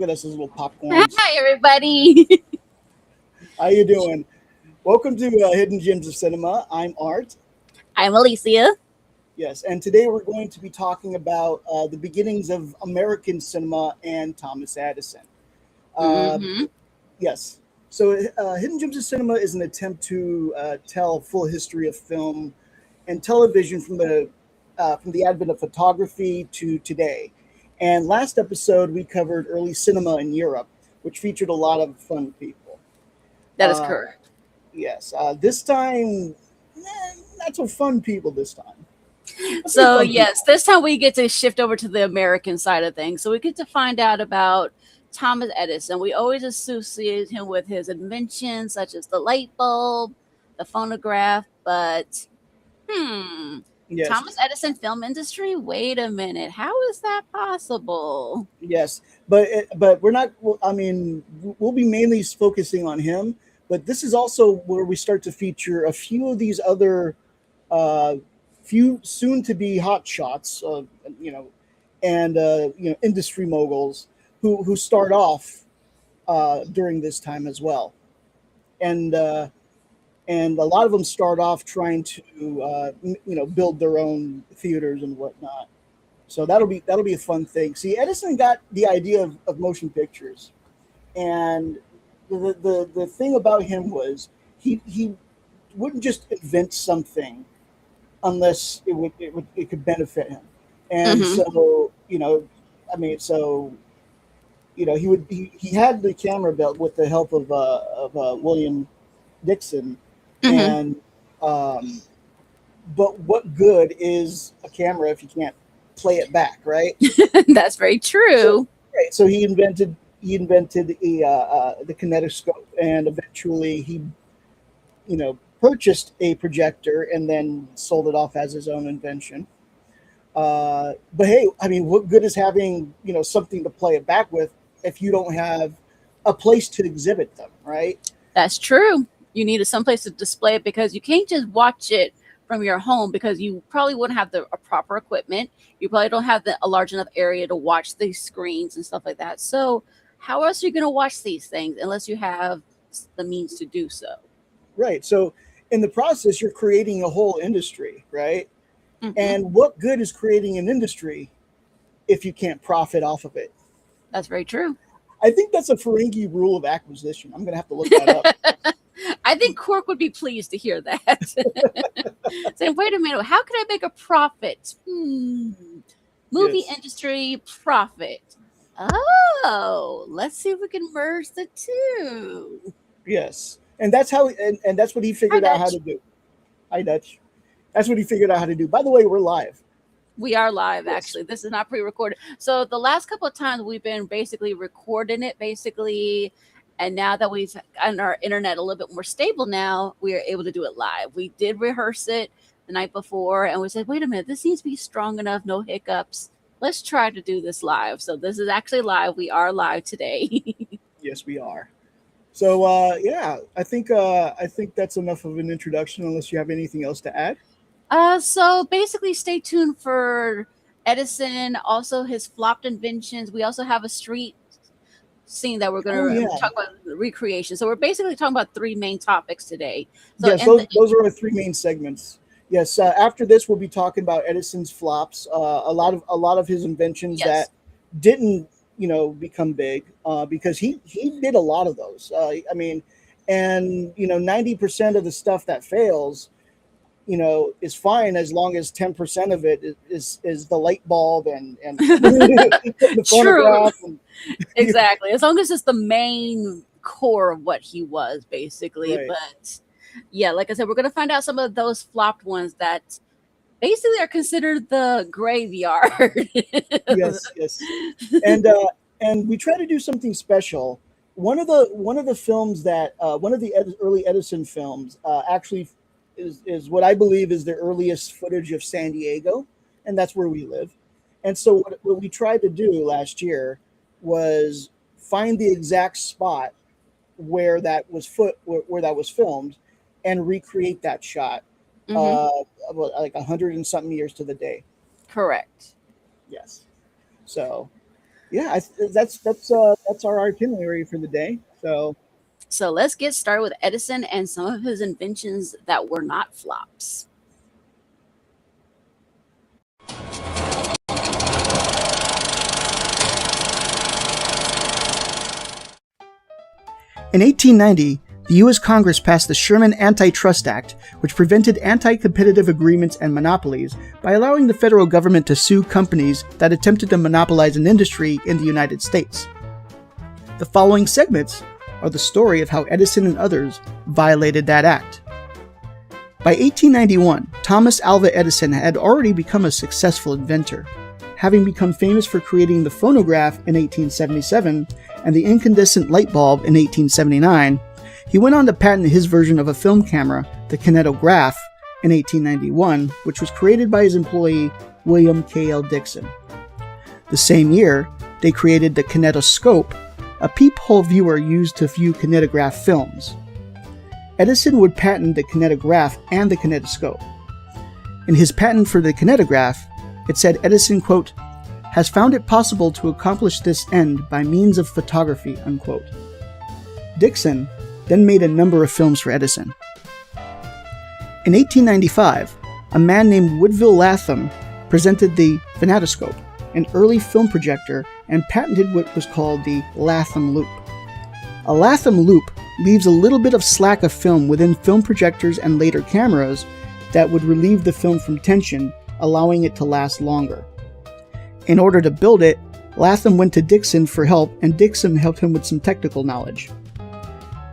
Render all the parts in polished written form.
Look at us, those little popcorns. Hi, everybody. How you doing? Welcome to Hidden Gems of Cinema. I'm Art. I'm Alicia. Yes, and today we're going to be talking about the beginnings of American cinema and Thomas Edison. Uh, Hmm. yes. So, Hidden Gems of Cinema is an attempt to tell a full history of film and television from the advent of photography to today. And last episode we covered early cinema in Europe, which featured a lot of fun people. That is Uh, correct. yes, this time, not so fun people. This time, let's say So, fun yes, people. this time we get to shift over to the American side of things. So, we get to find out about Thomas Edison. We always associate him with his inventions, such as the light bulb, the phonograph. But, hmm, Yes, Thomas Edison film industry? Wait a minute. How is that possible? yes, but we're not. Well, I mean, we'll be mainly focusing on him, but this is also where we start to feature a few of these other uh, few soon to be hot shots, you know, and industry moguls who start off during this time as well, and and a lot of them start off trying to build their own theaters and whatnot. So that'll be a fun thing. See, Edison got the idea of motion pictures, and the thing about him was he wouldn't just invent something unless it could benefit him. And Hmm. so I mean, so he had the camera built with the help of William Dixon, Hmm. and um, but what good is a camera if you can't play it back, right? That's very So true. right, so he invented the kinetoscope, and eventually he purchased a projector and then sold it off as his own invention. But hey, I mean, what good is having something to play it back with if you don't have a place to exhibit them, right? That's true. You need someplace to display it because you can't just watch it from your home because you probably wouldn't have the proper equipment. You probably don't have a large enough area to watch these screens and stuff like that. So, how else are you going to watch these things unless you have the means to do so? Right. So in the process, you're creating a whole industry, right? Hmm. And what good is creating an industry if you can't profit off of it? That's very true. I think that's a Ferengi rule of acquisition. I'm going to have to look that up. I think Cork would be pleased to hear that. Saying, wait a minute, how can I make a profit? Movie Yes. industry profit. Oh, let's see if we can merge the two. Yes. And that's how, and that's what he Hi, figured out how Dutch. to do. Hi, Dutch. That's what he figured out how to do. By the way, we're live. We are live, Yes. actually. This is not pre recorded. So, the last couple of times we've been basically recording it, basically. And now that we've gotten our internet a little bit more stable now, we are able to do it live. We did rehearse it the night before and we said, wait a minute, this seems to be strong enough, no hiccups. Let's try to do this live. So, this is actually live. We are live today. Yes, we are. So yeah, I think that's enough of an introduction. Unless you have anything else to add. So basically, stay tuned for Edison, also his flopped inventions. We also have a street scene that we're going Oh to yeah, talk about recreation. So we're basically talking about three main topics today. So yes. in the Those are our three main segments. Yes. After this, we'll be talking about Edison's flops. A lot of his inventions that yes, didn't become big because he did a lot of those. I mean, and 90% of the stuff that fails is fine as long as 10% of it is the light bulb and the true, phonograph and exactly. As long as it's the main core of what he was, basically. right. But yeah, like I said, we're going to find out some of those flopped ones that basically are considered the graveyard. Yes, yes. And and we try to do something special. One of the films that one of the early Edison films actually is what I believe is the earliest footage of San Diego, and that's where we live. And so what we tried to do last year was find the exact spot where that was filmed, and recreate that shot. Hmm. Uh, about like 100 and something years to the day. Correct. Yes. So Yeah, that's our itinerary for the day. So So let's get started with Edison and some of his inventions that were not flops. in 1890, the U.S. Congress passed the Sherman Antitrust Act, which prevented anti-competitive agreements and monopolies by allowing the federal government to sue companies that attempted to monopolize an industry in the United States. The following segments are the story of how Edison and others violated that act. By 1891, Thomas Alva Edison had already become a successful inventor, having become famous for creating the phonograph in 1877 and the incandescent light bulb in 1879. He went on to patent his version of a film camera, the kinetograph, in 1891, which was created by his employee, William K.L. Dixon. The same year, they created the kinetoscope, a peephole viewer used to view kinetograph films. Edison would patent the kinetograph and the kinetoscope. In his patent for the kinetograph, it said Edison, quote, has found it possible to accomplish this end by means of photography, unquote. Dixon then made a number of films for Edison. In 1895, a man named Woodville Latham presented the phanatoscope, an early film projector, and patented what was called the Latham loop. A Latham loop leaves a little bit of slack of film within film projectors and later cameras that would relieve the film from tension, allowing it to last longer. In order to build it, Latham went to Dixon for help, and Dixon helped him with some technical knowledge.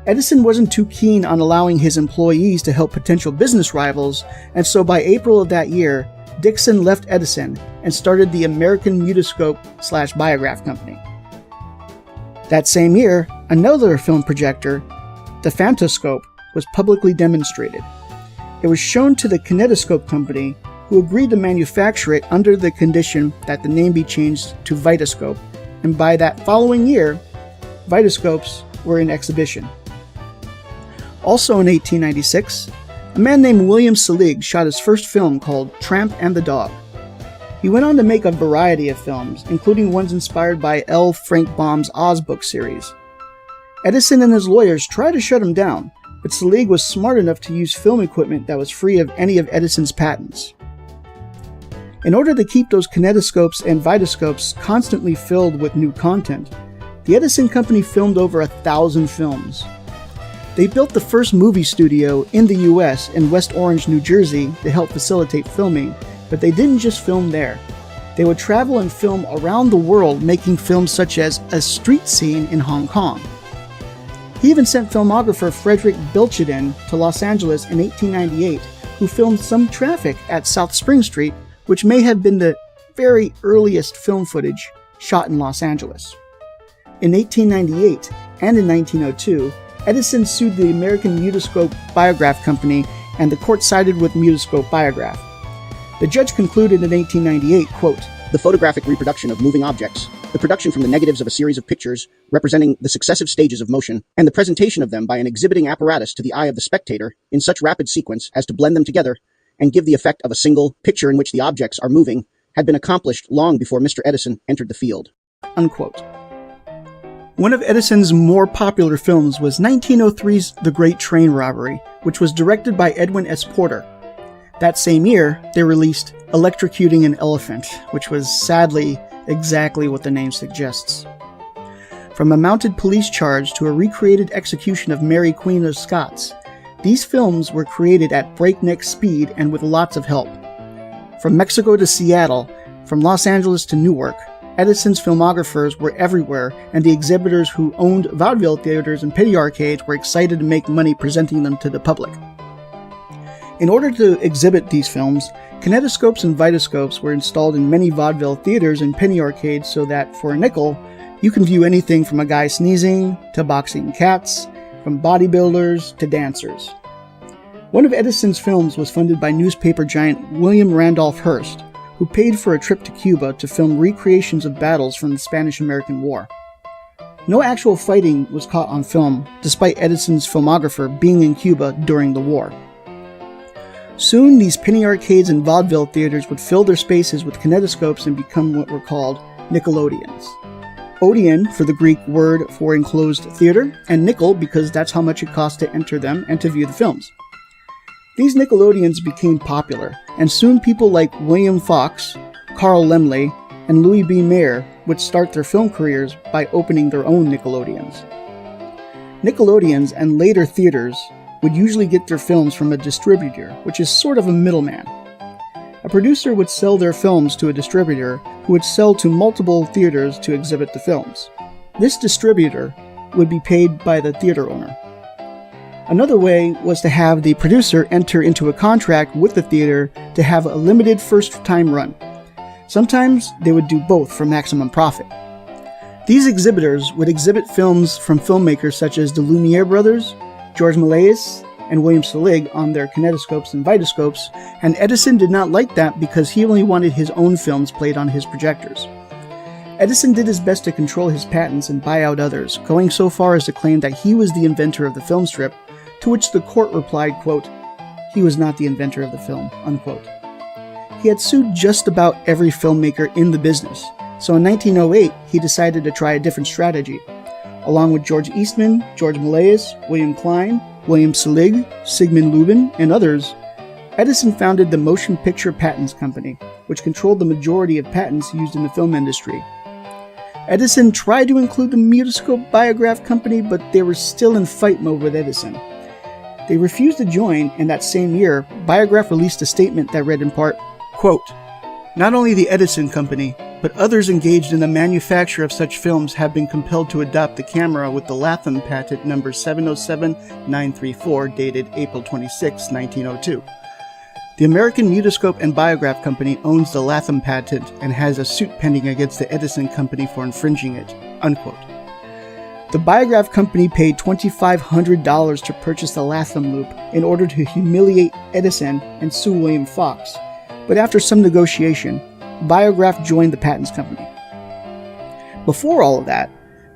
Edison wasn't too keen on allowing his employees to help potential business rivals, and so by April of that year, Dixon left Edison and started the American Mutoscope/Biograph Company. That same year, another film projector, the phantoscope, was publicly demonstrated. It was shown to the Kinetoscope Company, who agreed to manufacture it under the condition that the name be changed to Vitascope, and by that following year, Vitascopes were in exhibition. Also in 1896, a man named William Selig shot his first film called Tramp and the Dog. He went on to make a variety of films, including ones inspired by L. Frank Baum's Oz book series. Edison and his lawyers tried to shut him down, but Selig was smart enough to use film equipment that was free of any of Edison's patents. In order to keep those kinetoscopes and vitascopes constantly filled with new content, the Edison Company filmed over 1,000 films. They built the first movie studio in the US in West Orange, New Jersey to help facilitate filming, but they didn't just film there. They would travel and film around the world, making films such as A Street Scene in Hong Kong. He even sent filmographer Frederick Bilchedin to Los Angeles in 1898, who filmed some traffic at South Spring Street, which may have been the very earliest film footage shot in Los Angeles. In 1898 and in 1902, Edison sued the American Mutoscope Biograph Company, and the court sided with Mutoscope Biograph. The judge concluded in 1898, quote, the photographic reproduction of moving objects, the production from the negatives of a series of pictures representing the successive stages of motion, and the presentation of them by an exhibiting apparatus to the eye of the spectator in such rapid sequence as to blend them together and give the effect of a single picture in which the objects are moving, had been accomplished long before Mr. Edison entered the field. Unquote. One of Edison's more popular films was 1903's The Great Train Robbery, which was directed by Edwin S. Porter. That same year, they released Electrocuting an Elephant, which was sadly exactly what the name suggests. From a mounted police charge to a recreated execution of Mary Queen of Scots, these films were created at breakneck speed and with lots of help. From Mexico to Seattle, from Los Angeles to Newark, Edison's filmographers were everywhere, and the exhibitors who owned vaudeville theaters and penny arcades were excited to make money presenting them to the public. In order to exhibit these films, kinetoscopes and vitascopes were installed in many vaudeville theaters and penny arcades so that, for a nickel, you can view anything from a guy sneezing to boxing cats, from bodybuilders to dancers. One of Edison's films was funded by newspaper giant William Randolph Hearst, who paid for a trip to Cuba to film recreations of battles from the Spanish-American War. No actual fighting was caught on film, despite Edison's filmographer being in Cuba during the war. Soon, these penny arcades and vaudeville theaters would fill their spaces with kinetoscopes and become what were called Nickelodeons. Odeon for the Greek word for enclosed theater, and nickel because that's how much it cost to enter them and to view the films. These Nickelodeons became popular, and soon people like William Fox, Carl Laemmle, and Louis B. Mayer would start their film careers by opening their own Nickelodeons. Nickelodeons and later theaters would usually get their films from a distributor, which is sort of a middleman. A producer would sell their films to a distributor who would sell to multiple theaters to exhibit the films. This distributor would be paid by the theater owner. Another way was to have the producer enter into a contract with the theater to have a limited first-time run. Sometimes they would do both for maximum profit. These exhibitors would exhibit films from filmmakers such as the Lumiere brothers, George Méliès, and William Selig on their kinetoscopes and vitascopes, and Edison did not like that because he only wanted his own films played on his projectors. Edison did his best to control his patents and buy out others, going so far as to claim that he was the inventor of the film strip, to which the court replied, quote, "He was not the inventor of the film," unquote. He had sued just about every filmmaker in the business, so in 1908 he decided to try a different strategy. Along with George Eastman, George Méliès, William Klein, William Selig, Sigmund Lubin, and others, Edison founded the Motion Picture Patents Company, which controlled the majority of patents used in the film industry. Edison tried to include the Mutoscope Biograph Company, but they were still in fight mode with Edison. They refused to join, and that same year, Biograph released a statement that read in part, quote, "Not only the Edison Company, but others engaged in the manufacture of such films have been compelled to adopt the camera with the Latham patent number 707934 dated April 26, 1902. The American Mutoscope and Biograph Company owns the Latham patent and has a suit pending against the Edison Company for infringing it," unquote. The Biograph Company paid $2,500 to purchase the Latham loop in order to humiliate Edison and sue William Fox, but after some negotiation, Biograph joined the Patents Company. Before all of that,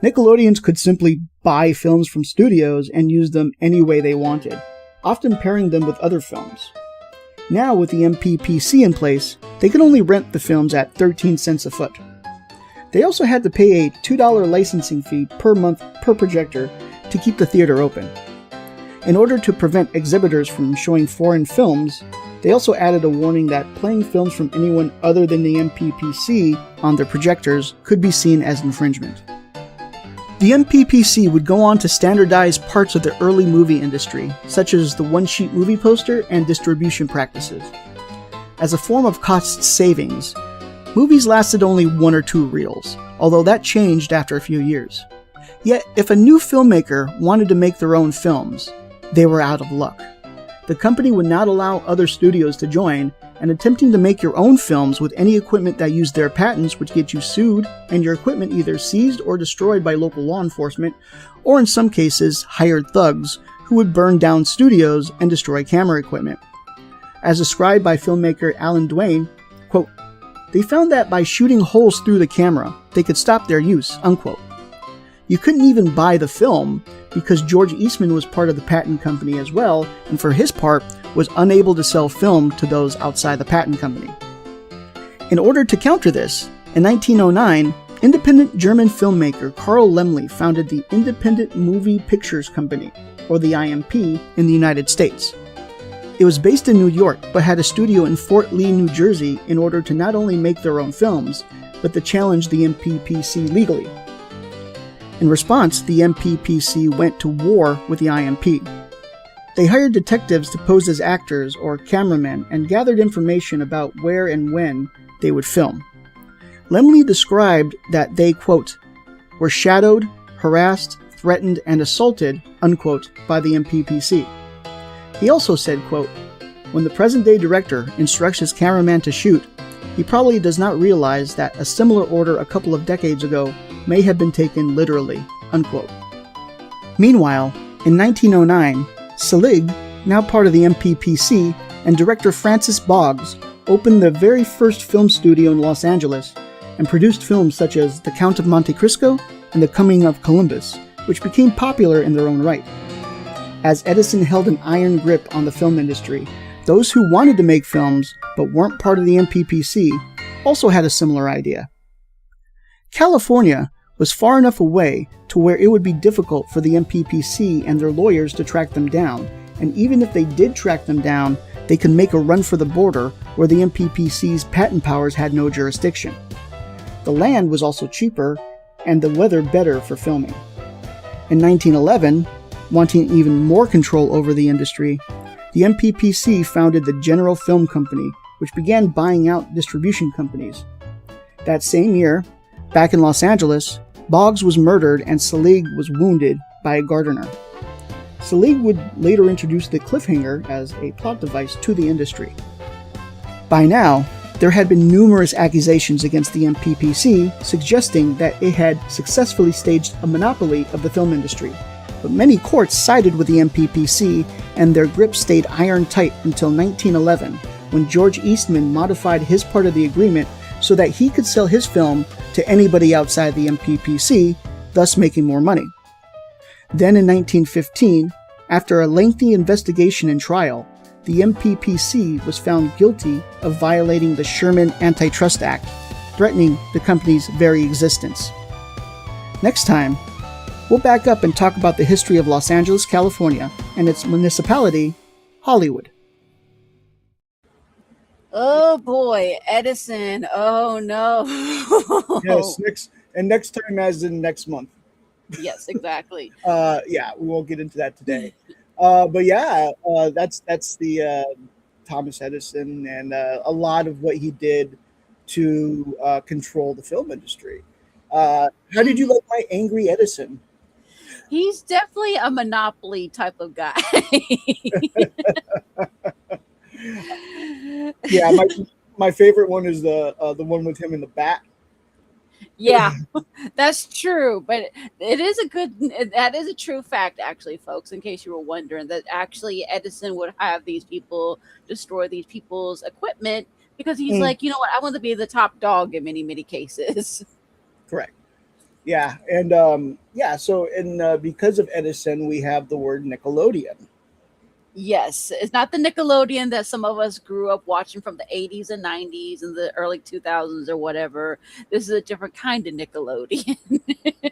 Nickelodeons could simply buy films from studios and use them any way they wanted, often pairing them with other films. Now, with the MPPC in place, they could only rent the films at 13 cents a foot. They also had to pay a $2 licensing fee per month per projector to keep the theater open. In order to prevent exhibitors from showing foreign films, they also added a warning that playing films from anyone other than the MPPC on their projectors could be seen as infringement. The MPPC would go on to standardize parts of the early movie industry, such as the one-sheet movie poster and distribution practices. As a form of cost savings, movies lasted only 1 or 2 reels, although that changed after a few years. Yet, if a new filmmaker wanted to make their own films, they were out of luck. The company would not allow other studios to join, and attempting to make your own films with any equipment that used their patents would get you sued and your equipment either seized or destroyed by local law enforcement, or in some cases, hired thugs who would burn down studios and destroy camera equipment. As described by filmmaker Alan Duane, quote, "They found that by shooting holes through the camera, they could stop their use," unquote. You couldn't even buy the film because George Eastman was part of the patent company as well, and for his part, was unable to sell film to those outside the patent company. In order to counter this, in 1909, independent German filmmaker Carl Laemmle founded the Independent Movie Pictures Company, or the IMP, in the United States. It was based in New York, but had a studio in Fort Lee, New Jersey, in order to not only make their own films, but to challenge the MPPC legally. In response, the MPPC went to war with the IMP. They hired detectives to pose as actors or cameramen and gathered information about where and when they would film. Laemmle described that they, quote, "were shadowed, harassed, threatened, and assaulted," unquote, by the MPPC. He also said, quote, "When the present-day director instructs his cameraman to shoot, he probably does not realize that a similar order a couple of decades ago may have been taken literally," unquote. Meanwhile, in 1909, Selig, now part of the MPPC, and director Francis Boggs opened the very first film studio in Los Angeles and produced films such as The Count of Monte Cristo and The Coming of Columbus, which became popular in their own right. As Edison held an iron grip on the film industry, those who wanted to make films but weren't part of the MPPC also had a similar idea. California, was far enough away to where it would be difficult for the MPPC and their lawyers to track them down, and even if they did track them down, they could make a run for the border where the MPPC's patent powers had no jurisdiction. The land was also cheaper, and the weather better for filming. In 1911, wanting even more control over the industry, the MPPC founded the General Film Company, which began buying out distribution companies. That same year, back in Los Angeles, Boggs was murdered and Selig was wounded by a gardener. Selig would later introduce the cliffhanger as a plot device to the industry. By now, there had been numerous accusations against the MPPC suggesting that it had successfully staged a monopoly of the film industry, but many courts sided with the MPPC and their grip stayed iron tight until 1911, when George Eastman modified his part of the agreement so that he could sell his film to anybody outside the MPPC, thus making more money. Then in 1915, after a lengthy investigation and trial, the MPPC was found guilty of violating the Sherman Antitrust Act, threatening the company's very existence. Next time, we'll back up and talk about the history of Los Angeles, California, and its municipality, Hollywood. Oh boy, Edison. Oh no. Yes, next time as in next month. Yes, exactly. Yeah, we won't get into that today. But yeah, that's the Thomas Edison and a lot of what he did to control the film industry. How did you like my angry Edison? He's definitely a monopoly type of guy. Yeah, my favorite one is the one with him in the bat. Yeah, that's true. But that is a true fact, actually, folks, in case you were wondering, that actually Edison would have these people destroy these people's equipment because he's like, you know what, I want to be the top dog in many, many cases. Correct. Yeah. And so because of Edison, we have the word Nickelodeon. Yes, it's not the Nickelodeon that some of us grew up watching from the 80s and 90s and the early 2000s or whatever. This is a different kind of Nickelodeon.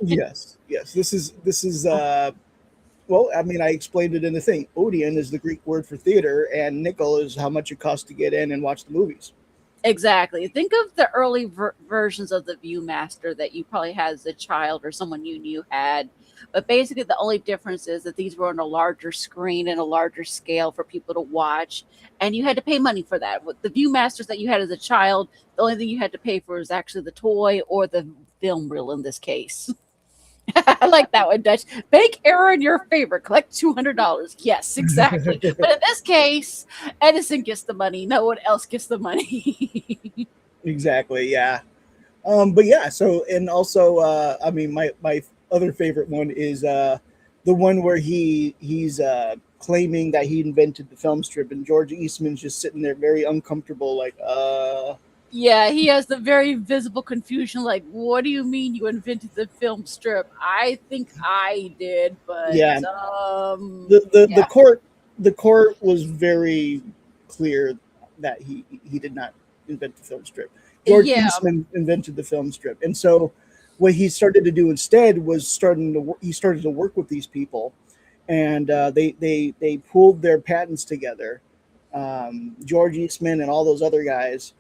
Yes. This is well, I mean, I explained it in the thing. Odeon is the Greek word for theater, and nickel is how much it costs to get in and watch the movies. Exactly. Think of the early versions of the Viewmaster that you probably had as a child or someone you knew had. But basically, the only difference is that these were on a larger screen and a larger scale for people to watch, and you had to pay money for that. With the Viewmasters that you had as a child, the only thing you had to pay for is actually the toy or the film reel in this case. I like that one, Dutch. Make error in your favor. Collect $200. Yes, exactly. But in this case, Edison gets the money. No one else gets the money. Exactly. Yeah. But yeah. So, and also, I mean, my other favorite one is the one where he's claiming that he invented the film strip, and George Eastman's just sitting there very uncomfortable, like, Yeah, he has the very visible confusion, like, what do you mean you invented the film strip? I think I did, but yeah. Yeah. The court was very clear that he did not invent the film strip. George Eastman invented the film strip, and so what he started to do instead was he started to work with these people, and they pooled their patents together. George Eastman and all those other guys.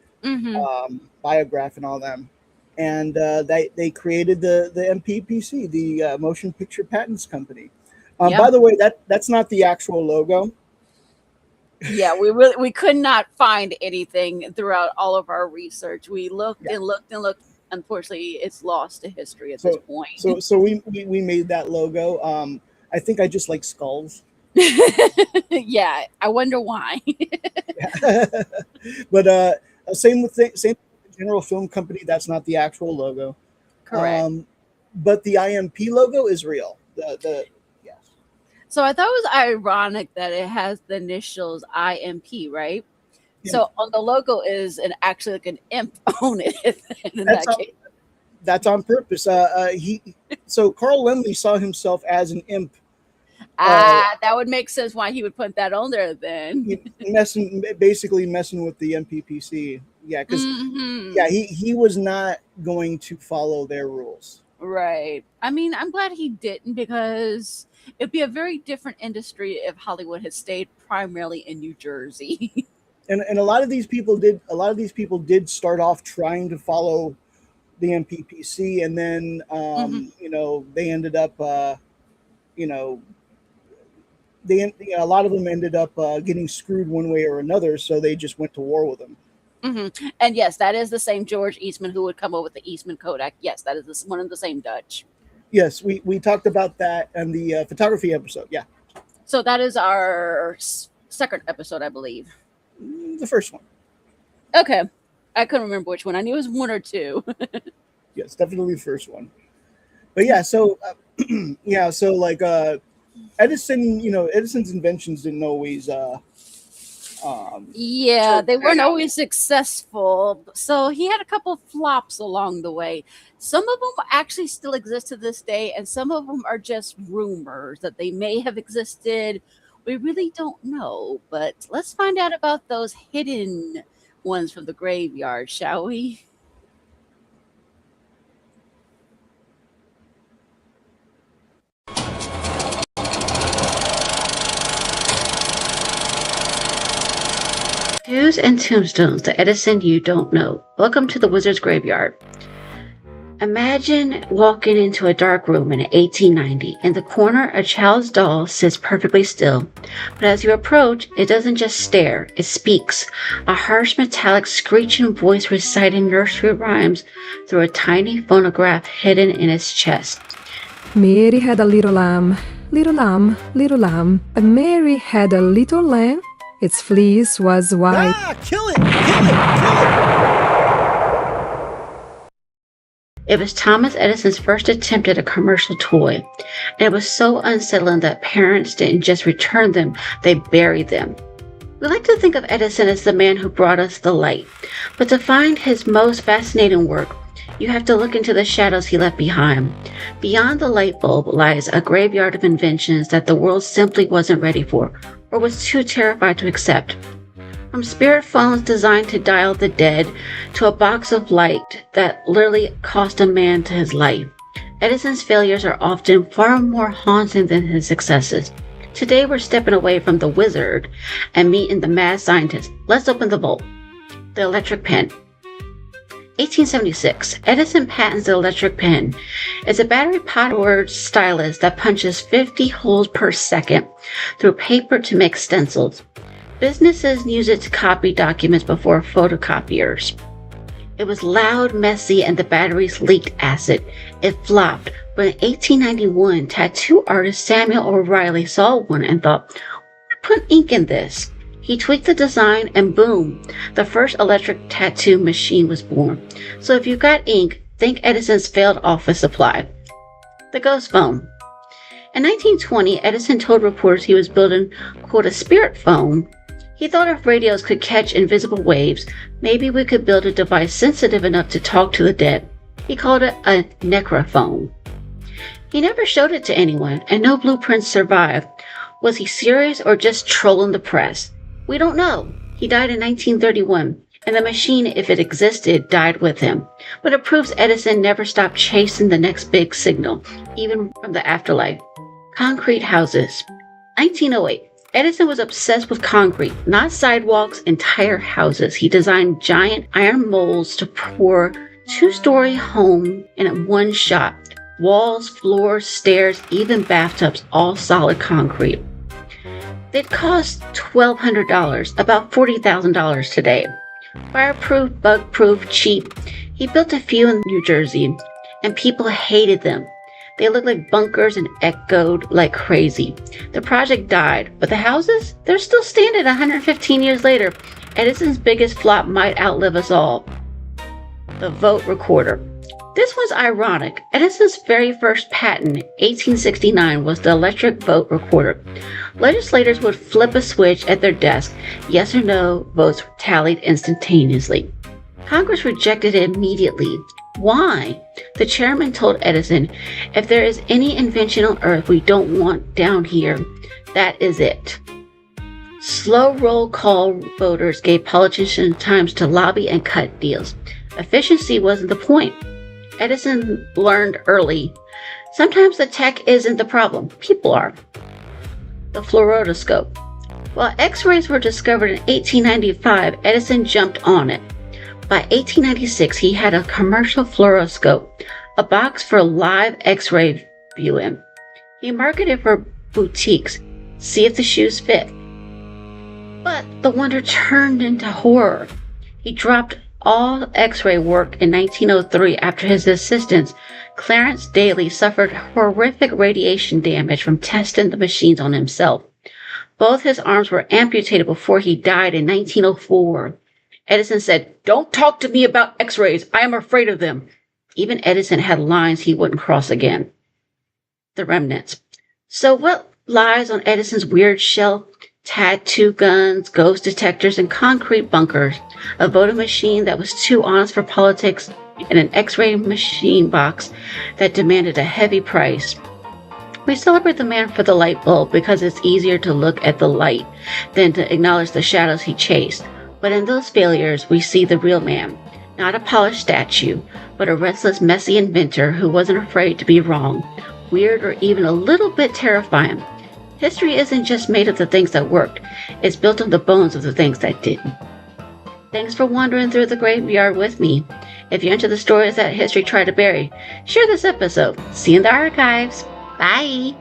Biograph and all them, and they created the MPPC, the Motion Picture Patents Company. By the way, that's not the actual logo. Yeah, we could not find anything throughout all of our research. We looked and looked and looked. Unfortunately, it's lost to history at this point. So we made that logo. I think I just like skulls. Yeah, I wonder why. But same with the General Film Company. That's not the actual logo. Correct. But the IMP logo is real. Yes. So I thought it was ironic that it has the initials IMP, right? Yeah. So on the logo is actually like an imp on it. That's on purpose. So Carl Laemmle saw himself as an imp. That would make sense why he would put that on there then. Basically messing with the MPPC. Yeah, because he was not going to follow their rules. Right. I mean, I'm glad he didn't because it'd be a very different industry if Hollywood had stayed primarily in New Jersey. And a lot of these people did start off trying to follow the MPPC, and then Hmm. they ended up you know a lot of them ended up getting screwed one way or another, so they just went to war with them. Hmm. And yes, that is the same George Eastman who would come up with the Eastman Kodak. Yes, that is one of the same Dutch. Yes, we talked about that in the photography episode. Yeah. So that is our second episode, I believe. The first one. Okay. I couldn't remember which one. I knew it was one or two. Yes, definitely the first one. But yeah, so yeah, so like Edison, Edison's inventions didn't always Yeah, they weren't out. always successful. So he had a couple flops along the way. Some of them actually still exist to this day, and some of them are just rumors that they may have existed. We really don't know, but let's find out about those hidden ones from the graveyard, shall we? Tattoos and tombstones, the Edison you don't know. Welcome to the Wizard's Graveyard. Imagine walking into a dark room in 1890. In the corner, a child's doll sits perfectly still. But as you approach, it doesn't just stare, it speaks. A harsh metallic screeching voice reciting nursery rhymes through a tiny phonograph hidden in its chest. Mary had a little lamb, little lamb, little lamb. And Mary had a little lamb. Its fleece was white. Ah, kill it! Kill it! Kill it! It was Thomas Edison's first attempt at a commercial toy, and it was so unsettling that parents didn't just return them, they buried them. We like to think of Edison as the man who brought us the light, but to find his most fascinating work, you have to look into the shadows he left behind. Beyond the light bulb lies a graveyard of inventions that the world simply wasn't ready for, or was too terrified to accept. From spirit phones designed to dial the dead, to a box of light that literally cost a man to his life. Edison's failures are often far more haunting than his successes. Today we're stepping away from the wizard and meeting the mad scientist. Let's open the vault. The electric pen. 1876, Edison patents the electric pen. It's a battery-powered stylus that punches 50 holes per second through paper to make stencils. Businesses use it to copy documents before photocopiers. It was loud, messy, and the batteries leaked acid. It flopped, but in 1891, tattoo artist Samuel O'Reilly saw one and thought, put ink in this. He tweaked the design and boom, the first electric tattoo machine was born. So if you got ink, think Edison's failed office supply. The ghost phone. In 1920, Edison told reporters he was building, quote, a spirit phone. He thought if radios could catch invisible waves, maybe we could build a device sensitive enough to talk to the dead. He called it a necrophone. He never showed it to anyone, and no blueprints survived. Was he serious or just trolling the press? We don't know. He died in 1931, and the machine, if it existed, died with him. But it proves Edison never stopped chasing the next big signal, even from the afterlife. Concrete houses. 1908. Edison was obsessed with concrete, not sidewalks, entire houses. He designed giant iron molds to pour two-story home in one shot. Walls, floors, stairs, even bathtubs, all solid concrete. They'd cost $1,200, about $40,000 today. Fireproof, bug-proof, cheap. He built a few in New Jersey, and people hated them. They looked like bunkers and echoed like crazy. The project died, but the houses, they're still standing 115 years later. Edison's biggest flop might outlive us all. The vote recorder. This was ironic. Edison's very first patent, 1869, was the electric vote recorder. Legislators would flip a switch at their desk. Yes or no votes were tallied instantaneously. Congress rejected it immediately. Why? The chairman told Edison, if there is any invention on earth we don't want down here, that is it. Slow roll call voters gave politicians time to lobby and cut deals. Efficiency wasn't the point. Edison learned early. Sometimes the tech isn't the problem, people are. The fluoroscope. While X-rays were discovered in 1895, Edison jumped on it. By 1896, he had a commercial fluoroscope, a box for live X-ray viewing. He marketed for boutiques, see if the shoes fit. But the wonder turned into horror. He dropped all X-ray work in 1903 after his assistant, Clarence Daly, suffered horrific radiation damage from testing the machines on himself. Both his arms were amputated before he died in 1904. Edison said, "Don't talk to me about X-rays. I am afraid of them." Even Edison had lines he wouldn't cross again. The remnants. So what lies on Edison's weird shelf? Tattoo guns, ghost detectors, and concrete bunkers. A voting machine that was too honest for politics, and an X-ray machine box that demanded a heavy price. We celebrate the man for the light bulb because it's easier to look at the light than to acknowledge the shadows he chased. But in those failures, we see the real man. Not a polished statue, but a restless, messy inventor who wasn't afraid to be wrong, weird, or even a little bit terrifying. History isn't just made of the things that worked, it's built on the bones of the things that didn't. Thanks for wandering through the graveyard with me. If you're into the stories that history tried to bury, share this episode. See you in the archives. Bye!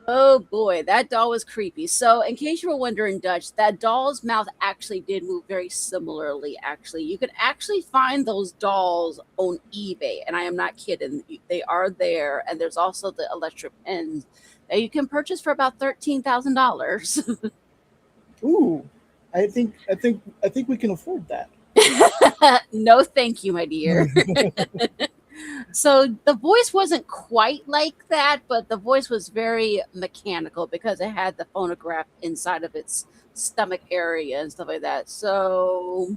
Oh boy, that doll was creepy. So, in case you were wondering, Dutch, that doll's mouth actually did move very similarly. Actually, you could actually find those dolls on eBay, and I am not kidding. They are there, and there's also the electric pens that you can purchase for about $13,000. Ooh, I think we can afford that. No, thank you, my dear. So the voice wasn't quite like that, but the voice was very mechanical because it had the phonograph inside of its stomach area and stuff like that. So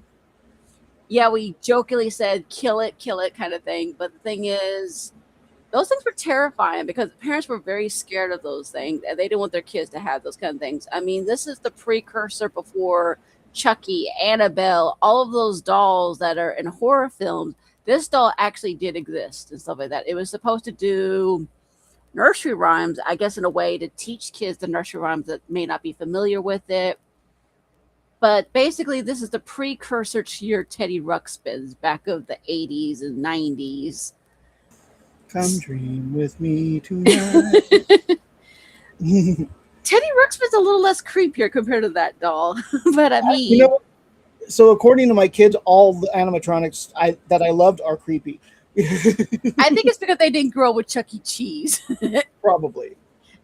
yeah, we jokingly said kill it kind of thing. But the thing is, those things were terrifying because parents were very scared of those things and they didn't want their kids to have those kind of things. I mean, this is the precursor before Chucky, Annabelle, all of those dolls that are in horror films. This doll actually did exist and stuff like that. It was supposed to do nursery rhymes, I guess, in a way to teach kids the nursery rhymes that may not be familiar with it. But basically, this is the precursor to your Teddy Ruxpins back of the 80s and 90s. Come dream with me tonight. Teddy Ruxpin's a little less creepier compared to that doll. But I mean... You know, so according to my kids, all the animatronics that I loved are creepy. I think it's because they didn't grow up with Chuck E. Cheese. Probably.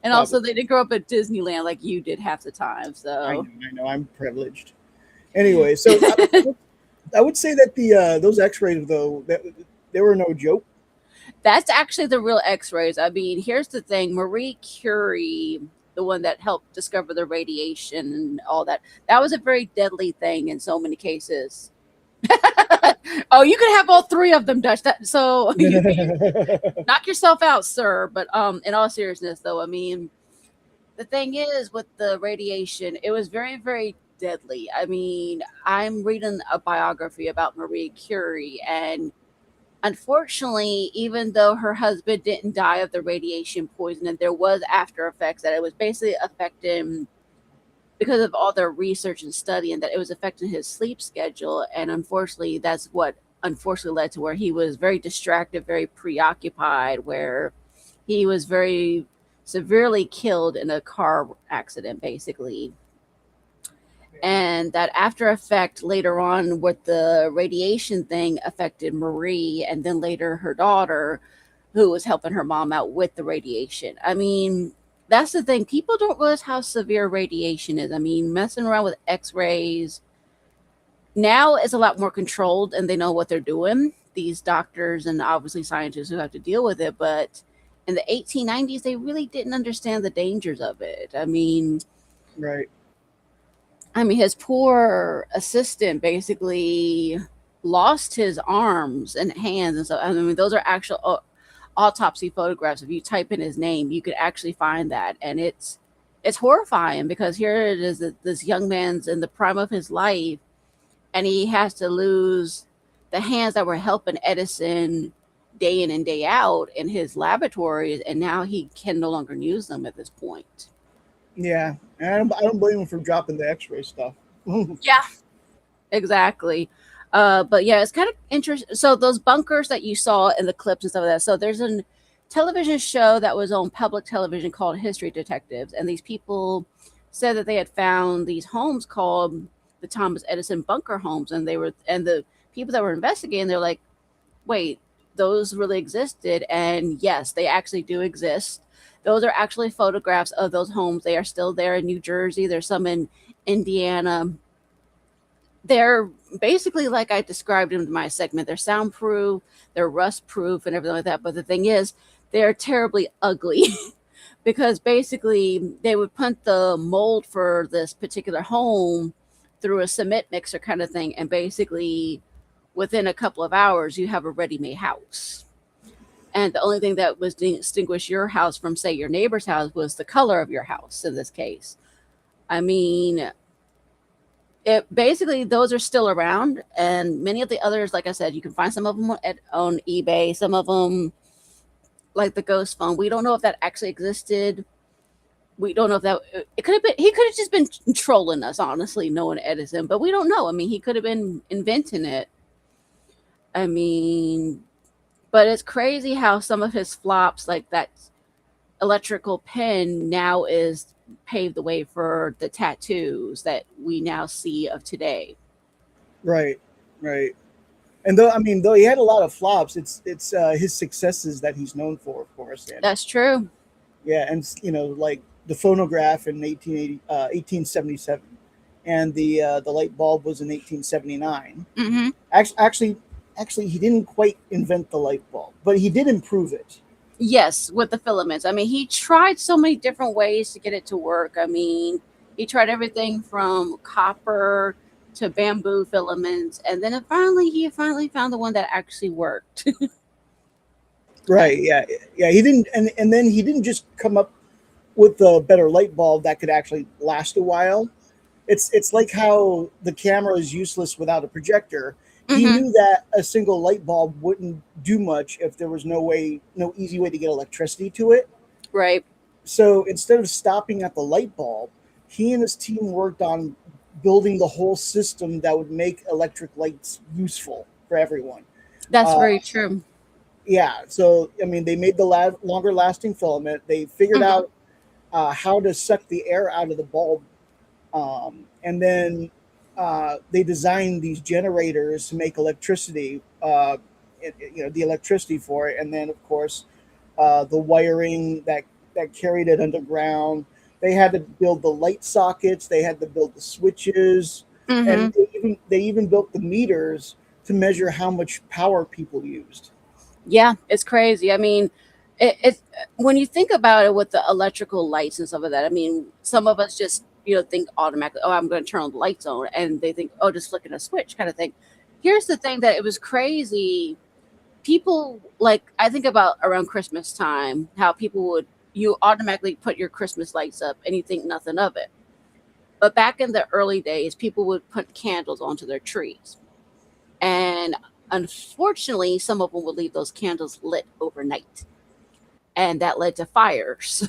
And also they didn't grow up at Disneyland like you did half the time. So I know I'm privileged. Anyway, so I would say that those X-rays, though, they were no joke. That's actually the real X-rays. I mean, here's the thing. Marie Curie, the one that helped discover the radiation and all that, that was a very deadly thing in so many cases. Oh, you could have all three of them, Dutch. So knock yourself out, sir. But in all seriousness, though, I mean, the thing is with the radiation, it was very, very deadly. I mean, I'm reading a biography about Marie Curie, and unfortunately, even though her husband didn't die of the radiation poisoning, there was after effects that it was basically affecting, because of all their research and study, and that it was affecting his sleep schedule. And unfortunately, that's what led to where he was very distracted, very preoccupied, where he was very severely killed in a car accident, basically. And that after effect later on with the radiation thing affected Marie, and then later her daughter, who was helping her mom out with the radiation. I mean, that's the thing. People don't realize how severe radiation is. I mean, messing around with X-rays now is a lot more controlled, and they know what they're doing. These doctors and obviously scientists who have to deal with it. But in the 1890s, they really didn't understand the dangers of it. I mean, right. I mean, his poor assistant basically lost his arms and hands and stuff. I mean, those are actual autopsy photographs. If you type in his name, you could actually find that. And it's horrifying because here it is, this young man's in the prime of his life, and he has to lose the hands that were helping Edison day in and day out in his laboratories, and now he can no longer use them at this point. Yeah, and I don't blame him for dropping the X-ray stuff. Yeah, exactly. But yeah, it's kind of interesting. So those bunkers that you saw in the clips and stuff like that. So there's a television show that was on public television called History Detectives, and these people said that they had found these homes called the Thomas Edison bunker homes, and the people that were investigating, they're like, wait, those really existed? And yes, they actually do exist. Those are actually photographs of those homes. They are still there in New Jersey. There's some in Indiana. They're basically like I described in my segment. They're soundproof, they're rust proof, and everything like that. But the thing is, they're terribly ugly because basically they would put the mold for this particular home through a cement mixer kind of thing, and basically within a couple of hours you have a ready-made house. And the only thing that was distinguish your house from, say, your neighbor's house was the color of your house in this case. I mean, it basically, those are still around, and many of the others, like I said, you can find some of them on eBay. Some of them, like the ghost phone, we don't know if that actually existed. We don't know if that it could have been. He could have just been trolling us, honestly, knowing Edison, but we don't know. I mean, he could have been inventing it. I mean, but it's crazy how some of his flops, like that electrical pen, now is paved the way for the tattoos that we now see of today. Right, right. And though he had a lot of flops, it's his successes that he's known for, of course. And That's true. yeah, and like the phonograph in 1877, and the light bulb was in 1879. Hmm. Actually, he didn't quite invent the light bulb, but he did improve it. Yes, with the filaments. I mean, he tried so many different ways to get it to work. I mean, he tried everything from copper to bamboo filaments, and then he finally found the one that actually worked. Right. Yeah. Yeah. He didn't, and then he didn't just come up with a better light bulb that could actually last a while. It's like how the camera is useless without a projector. He Hmm. knew that a single light bulb wouldn't do much if there was no easy way to get electricity to it. Right. So instead of stopping at the light bulb, he and his team worked on building the whole system that would make electric lights useful for everyone. That's Uh, very true. yeah, so I mean, they made the longer lasting filament. They figured Hmm. out how to suck the air out of the bulb, and then they designed these generators to make electricity. The electricity for it, and then of course the wiring that carried it underground. They had to build the light sockets. They had to build the switches, Hmm. and they even built the meters to measure how much power people used. Yeah, it's crazy. I mean, it when you think about it with the electrical lights and stuff like that. I mean, some of us just think automatically, oh, I'm going to turn on the lights on, and they think, oh, just flicking a switch kind of thing. Here's the thing that it was crazy. People, like, I think about around Christmas time, how people would you automatically put your Christmas lights up and you think nothing of it. But back in the early days, people would put candles onto their trees. And unfortunately, some of them would leave those candles lit overnight. And that led to fires.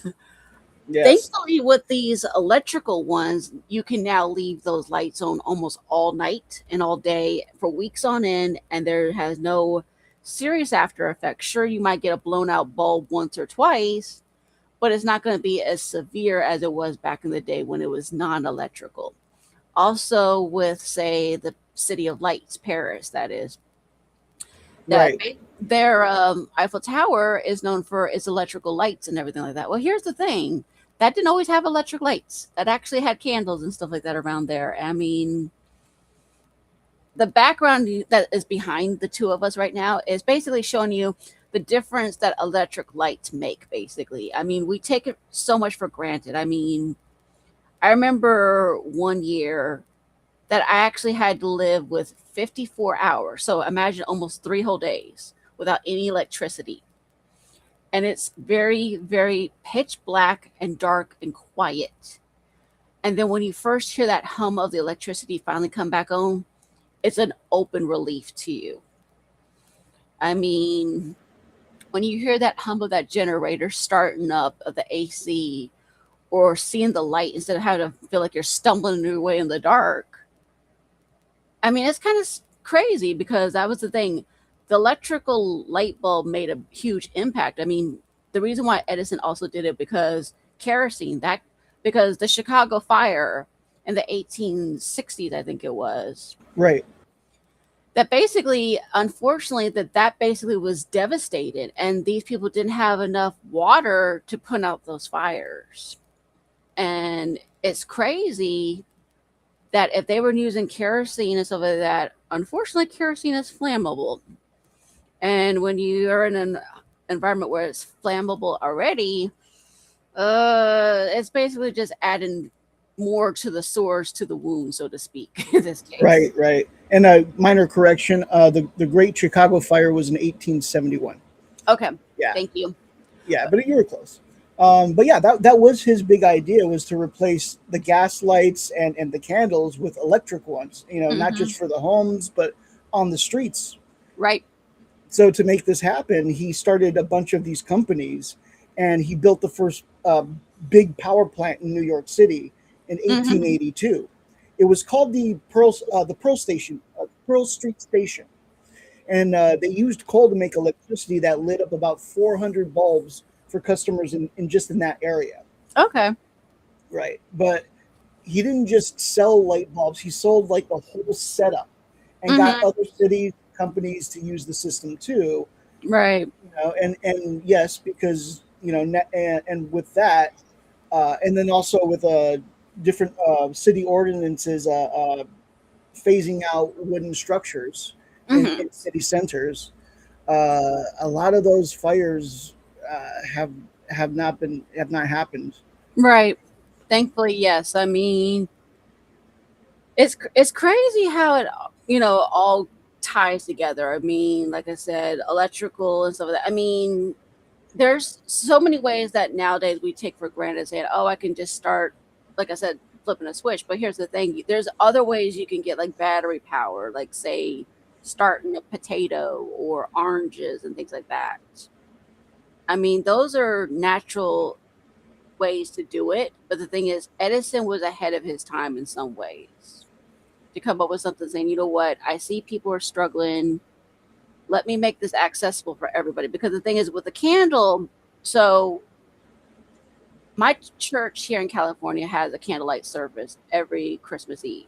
Yes. Thankfully, with these electrical ones, you can now leave those lights on almost all night and all day for weeks on end, and there has no serious after effects. Sure, you might get a blown out bulb once or twice, but it's not going to be as severe as it was back in the day when it was non electrical. Also, with, say, the City of Lights, Paris, that is, that Right. their Eiffel Tower is known for its electrical lights and everything like that. Well, here's the thing, that didn't always have electric lights. That actually had candles and stuff like that around there. I mean, the background that is behind the two of us right now is basically showing you the difference that electric lights make. Basically, I mean, we take it so much for granted. I mean, I remember one year that I actually had to live with 54 hours. So imagine almost 3 whole days without any electricity. And it's very, very pitch black and dark and quiet. And then when you first hear that hum of the electricity finally come back on, it's an open relief to you. I mean, when you hear that hum of that generator starting up of the AC, or seeing the light instead of having to feel like you're stumbling your way in the dark, I mean, it's kind of crazy because that was the thing. The electrical light bulb made a huge impact. I mean, the reason why Edison also did it because kerosene, that because the Chicago fire in the 1860s, I think it was, Right. that basically, unfortunately, that basically was devastated, and these people didn't have enough water to put out those fires. And it's crazy that if they were using kerosene and stuff like that, unfortunately, kerosene is flammable. And when you are in an environment where it's flammable already, it's basically just adding more to the sores to the wound, so to speak, in this case. Right. Right. And a minor correction: the Great Chicago Fire was in 1871. Okay. Yeah. Thank you. Yeah, but you were close. But yeah, that was his big idea, was to replace the gas lights and the candles with electric ones. Not just for the homes, but on the streets. Right. So to make this happen, he started a bunch of these companies, and he built the first big power plant in New York City in 1882. It was called the Pearl Station, Pearl Street Station, and they used coal to make electricity that lit up about 400 bulbs for customers in that area. Okay. Right, but he didn't just sell light bulbs; he sold like the whole setup, and got other cities, companies to use the system too. Right. And yes, because and with that, and then also with different city ordinances phasing out wooden structures in city centers, a lot of those fires have not happened. Right. Thankfully, yes. I mean, it's crazy how it all ties together. I mean, like I said, electrical and stuff like that. I mean, there's so many ways that nowadays we take for granted, saying, "Oh, I can just start," like I said, flipping a switch. But here's the thing: there's other ways you can get like battery power, like say starting a potato or oranges and things like that. I mean, those are natural ways to do it. But the thing is, Edison was ahead of his time in some ways to come up with something saying, you know what, I see people are struggling. Let me make this accessible for everybody. Because the thing is, with the candle, so my church here in California has a candlelight service every Christmas Eve.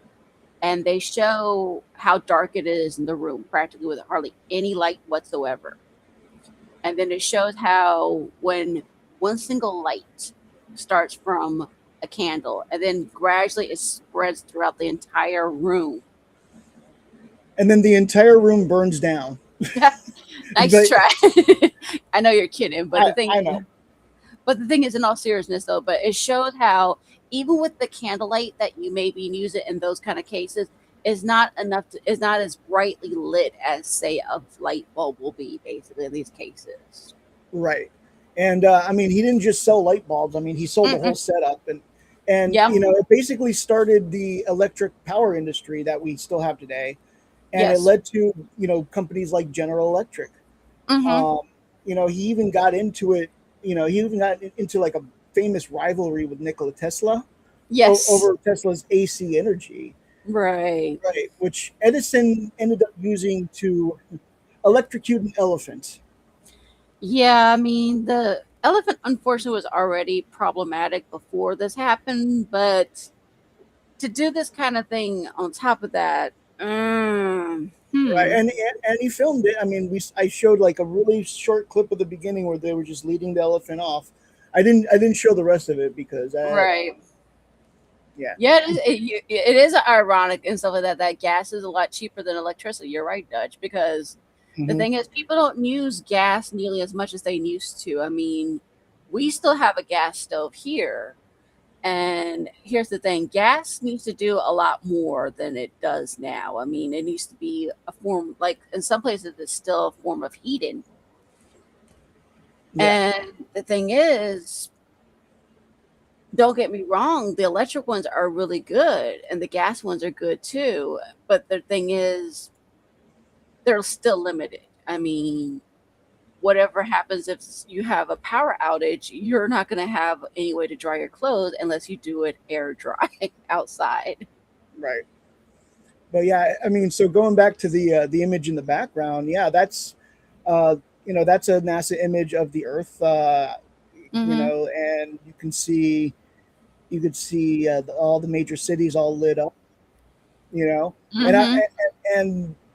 And they show how dark it is in the room, practically with hardly any light whatsoever. And then it shows how when one single light starts from a candle, and then gradually it spreads throughout the entire room. And then the entire room burns down. Nice try. I know you're kidding, but I know. But the thing is, in all seriousness, though, but it shows how even with the candlelight that you maybe use it in those kind of cases, is not as brightly lit as say a light bulb will be, basically in these cases. Right. And I mean, he didn't just sell light bulbs. I mean, he sold the whole setup, and it basically started the electric power industry that we still have today, and it led to companies like General Electric. He even got into it. He even got into like a famous rivalry with Nikola Tesla. Yes. Over Tesla's AC energy. Right. Right. Which Edison ended up using to electrocute an elephant. Yeah, I mean, the elephant unfortunately was already problematic before this happened, but to do this kind of thing on top of that, right? And he filmed it. I mean, I showed like a really short clip of the beginning where they were just leading the elephant off. I didn't show the rest of it because right. Yeah. Yeah, it is ironic and stuff like that. That gas is a lot cheaper than electricity. You're right, Dutch, because the thing is, people don't use gas nearly as much as they used to. I mean, we still have a gas stove here. And here's the thing, gas needs to do a lot more than it does now. I mean, it needs to be a form, like in some places, it's still a form of heating. Yeah. And the thing is, don't get me wrong, the electric ones are really good and the gas ones are good too. But the thing is, they're still limited. I mean, whatever happens if you have a power outage, you're not going to have any way to dry your clothes unless you do it air dry outside. Right. But yeah, I mean, so going back to the image in the background, yeah, that's that's a NASA image of the Earth, and you could see all the major cities all lit up, and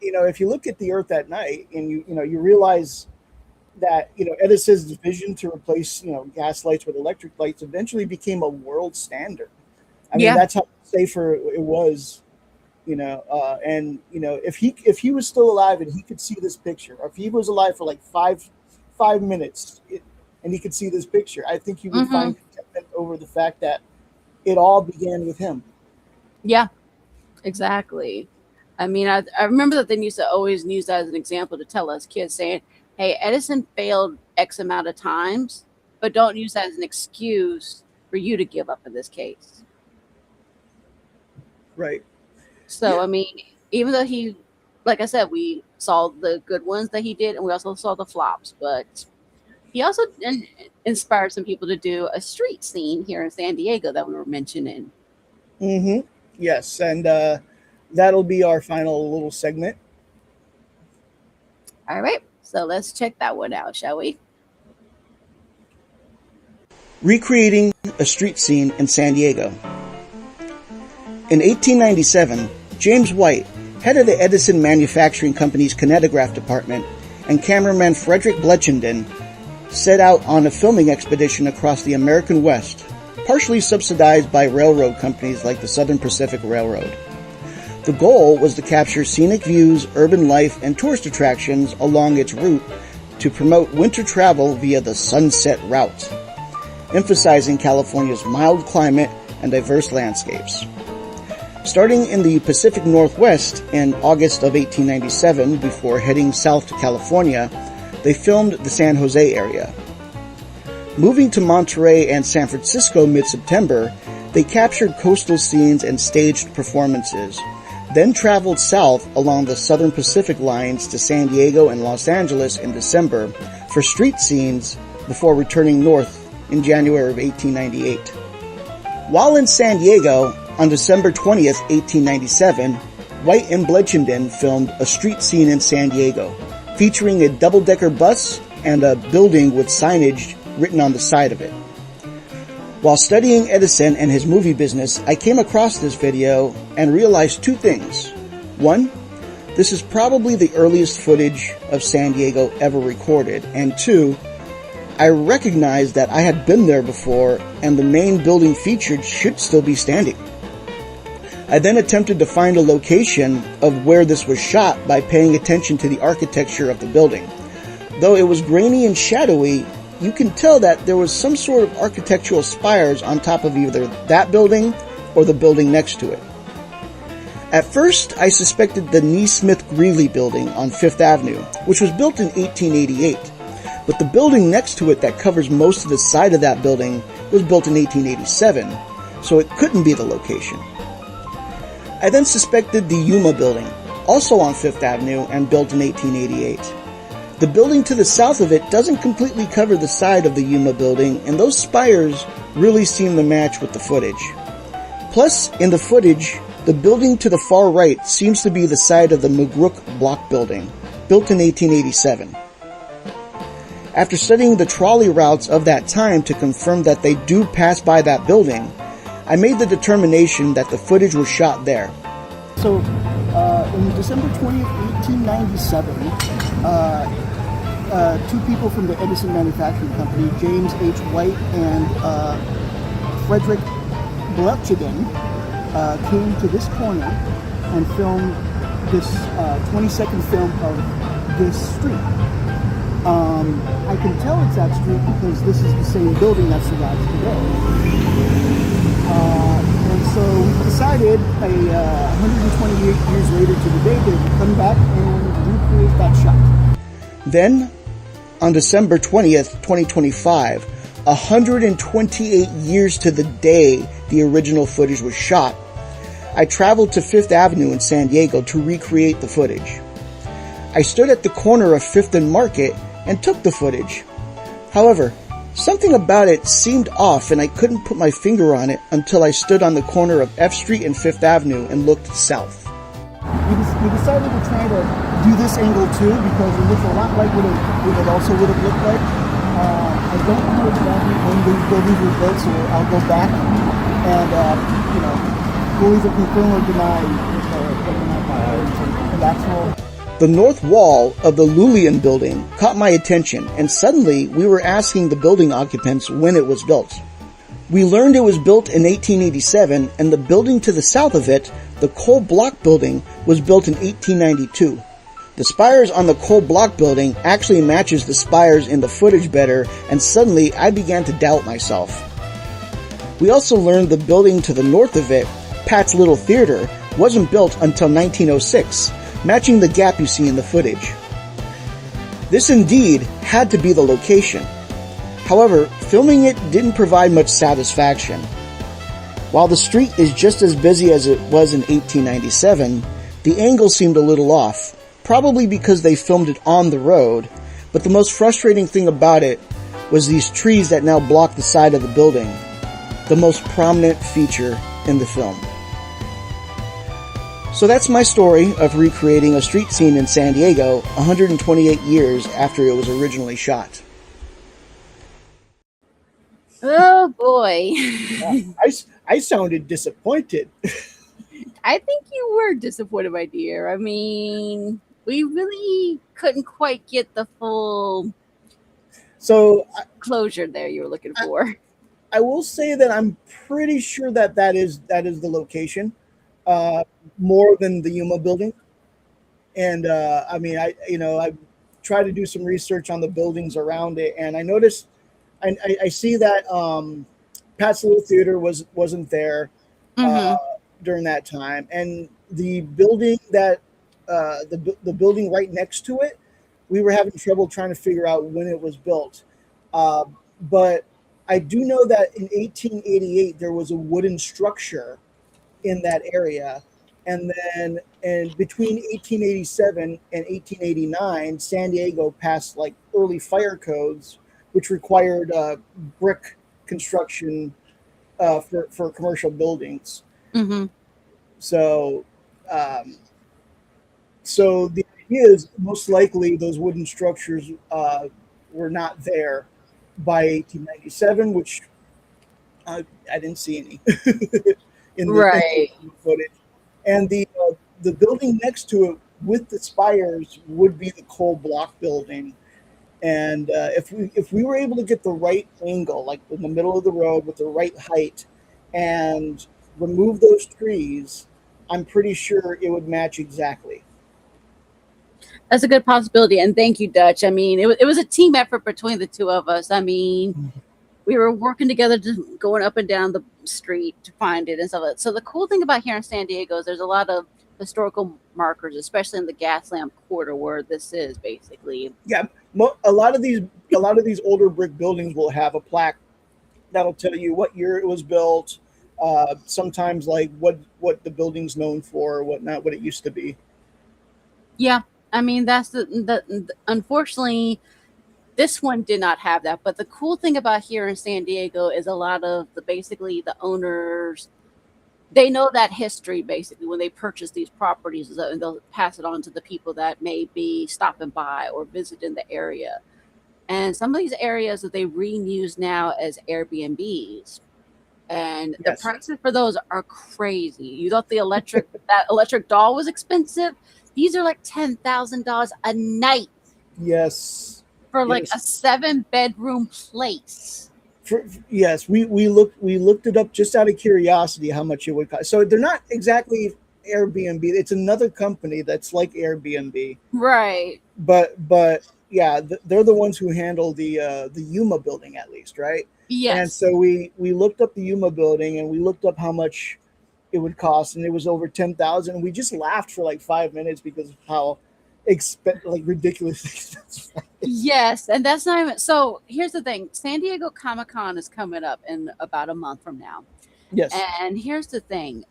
if you look at the Earth at night and you realize that Edison's vision to replace gas lights with electric lights eventually became a world standard. I mean, that's how safer it was. If he was still alive and he could see this picture, or if he was alive for like five minutes and he could see this picture, I think he would find contentment over the fact that it all began with him. Yeah, exactly. I mean, I remember that they used to always use that as an example to tell us kids, saying, hey, Edison failed X amount of times, but don't use that as an excuse for you to give up in this case. Right. So, I mean, even though he, like I said, we saw the good ones that he did, and we also saw the flops, but he also inspired some people to do a street scene here in San Diego that we were mentioning. Mm-hmm. Yes, and that'll be our final little segment. All right, so let's check that one out, shall we? Recreating a street scene in San Diego. In 1897, James White, head of the Edison Manufacturing Company's kinetograph department, and cameraman Frederick Bletchenden set out on a filming expedition across the American West, partially subsidized by railroad companies like the Southern Pacific Railroad. The goal was to capture scenic views, urban life, and tourist attractions along its route to promote winter travel via the Sunset Route, emphasizing California's mild climate and diverse landscapes. Starting in the Pacific Northwest in August of 1897, before heading south to California, they filmed the San Jose area. Moving to Monterey and San Francisco mid-September, they captured coastal scenes and staged performances, then traveled south along the Southern Pacific lines to San Diego and Los Angeles in December for street scenes before returning north in January of 1898. While in San Diego, on December 20th, 1897, White and Bletchenden filmed a street scene in San Diego, featuring a double-decker bus and a building with signage written on the side of it. While studying Edison and his movie business, I came across this video and realized two things. One, this is probably the earliest footage of San Diego ever recorded, and two, I recognized that I had been there before and the main building featured should still be standing. I then attempted to find a location of where this was shot by paying attention to the architecture of the building. Though it was grainy and shadowy, you can tell that there was some sort of architectural spires on top of either that building or the building next to it. At first, I suspected the Neesmith Greeley building on Fifth Avenue, which was built in 1888, but the building next to it that covers most of the side of that building was built in 1887, so it couldn't be the location. I then suspected the Yuma building, also on Fifth Avenue and built in 1888. The building to the south of it doesn't completely cover the side of the Yuma building, and those spires really seem to match with the footage. Plus, in the footage, the building to the far right seems to be the side of the McGrook Block building, built in 1887. After studying the trolley routes of that time to confirm that they do pass by that building, I made the determination that the footage was shot there. So, in December 20th, 1897, two people from the Edison Manufacturing Company, James H. White and Frederick Bletchenden, came to this corner and filmed this 20-second film of this street. I can tell it's that street because this is the same building that survives today. And so we decided 128 years later to the day to come back and recreate that shot. Then, on December 20th, 2025, 128 years to the day the original footage was shot, I traveled to Fifth Avenue in San Diego to recreate the footage. I stood at the corner of 5th and Market and took the footage. However, something about it seemed off and I couldn't put my finger on it until I stood on the corner of F Street and 5th Avenue and looked south. We decided to try to do this angle too because it looks a lot like what it also would have looked like. I don't know exactly when these buildings were built, so I'll go back and we'll either confirm or deny whether or not the actual. The north wall of the Lulian building caught my attention, and suddenly we were asking the building occupants when it was built. We learned it was built in 1887, and the building to the south of it, the coal block building, was built in 1892. The spires on the coal block building actually matches the spires in the footage better, and suddenly I began to doubt myself. We also learned the building to the north of it, Pat's Little Theater, wasn't built until 1906, matching the gap you see in the footage. This indeed had to be the location. However, filming it didn't provide much satisfaction. While the street is just as busy as it was in 1897, the angle seemed a little off, probably because they filmed it on the road, but the most frustrating thing about it was these trees that now block the side of the building, the most prominent feature in the film. So that's my story of recreating a street scene in San Diego 128 years after it was originally shot. Oh boy. I sounded disappointed. I think you were disappointed, my dear. I mean, we really couldn't quite get the full closure there you were looking for. I will say that I'm pretty sure that is the location, more than the Yuma building. And I mean, I tried to do some research on the buildings around it, and I noticed, I see that Pat's Little Theater wasn't there during that time, and the building that the building right next to it, we were having trouble trying to figure out when it was built. But I do know that in 1888 there was a wooden structure in that area, and between 1887 and 1889, San Diego passed like early fire codes, which required brick construction for commercial buildings. Mm-hmm. So the idea is most likely those wooden structures were not there by 1897, which I didn't see any in the footage. And the building next to it with the spires would be the coal block building. And if we were able to get the right angle, like in the middle of the road with the right height, and remove those trees, I'm pretty sure it would match exactly. That's a good possibility. And thank you, Dutch. I mean, it was a team effort between the two of us. I mean, we were working together, just going up and down the street to find it and stuff like that. So the cool thing about here in San Diego is there's a lot of historical markers, especially in the gas lamp quarter where this is basically. Yeah, a lot of these older brick buildings will have a plaque that'll tell you what year it was built. Sometimes like what the building's known for, what it used to be. Yeah, I mean that's the unfortunately this one did not have that. But the cool thing about here in San Diego is a lot of the owners, they know that history basically when they purchase these properties, and they'll pass it on to the people that may be stopping by or visiting the area. And some of these areas that they reuse now as Airbnbs. And the prices for those are crazy. You thought that electric doll was expensive? These are like $10,000 a night. Yes. For like a 7-bedroom place. Yes, we looked it up just out of curiosity how much it would cost. So they're not exactly Airbnb. It's another company that's like Airbnb. Right. But yeah, they're the ones who handle the Yuma building at least, right? Yes. And so we looked up the Yuma building and we looked up how much it would cost, and it was over $10,000. And we just laughed for like 5 minutes because of how ridiculous expensive. Yes, and that's not even. So here's the thing: San Diego Comic-Con is coming up in about a month from now. Yes. And here's the thing: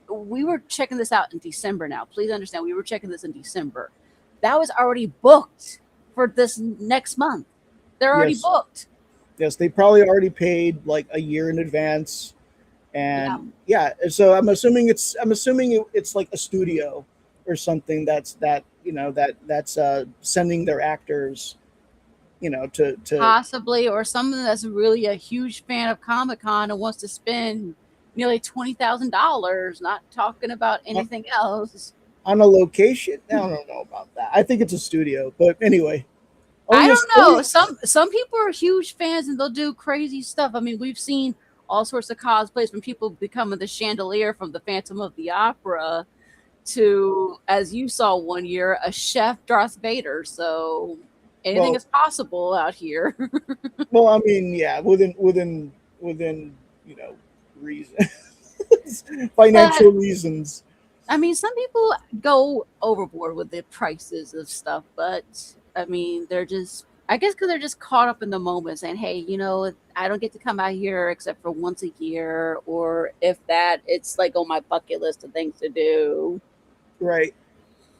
we were checking this out in December. Now, please understand, we were checking this in December. that was already booked for this next month. They're already Yes. booked. Yes, they probably already paid like a year in advance, Yeah. and yeah. So I'm assuming it's like a studio or something that's sending their actors, to Possibly, or someone that's really a huge fan of Comic Con and wants to spend nearly $20,000, not talking about anything else. on a location. I don't know about that. I think it's a studio, but anyway, I only a don't know. only Some people are huge fans and they'll do crazy stuff. I mean, we've seen all sorts of cosplays from people becoming the chandelier from the Phantom of the Opera to, as you saw one year, a chef Darth Vader. So anything well, is possible out here. well. I mean, yeah, within reason, But financial reasons. I mean, some people go overboard with the prices of stuff, but I mean, I guess because they're just caught up in the moment saying, hey, I don't get to come out here except for once a year, or if that, it's like on my bucket list of things to do. Right.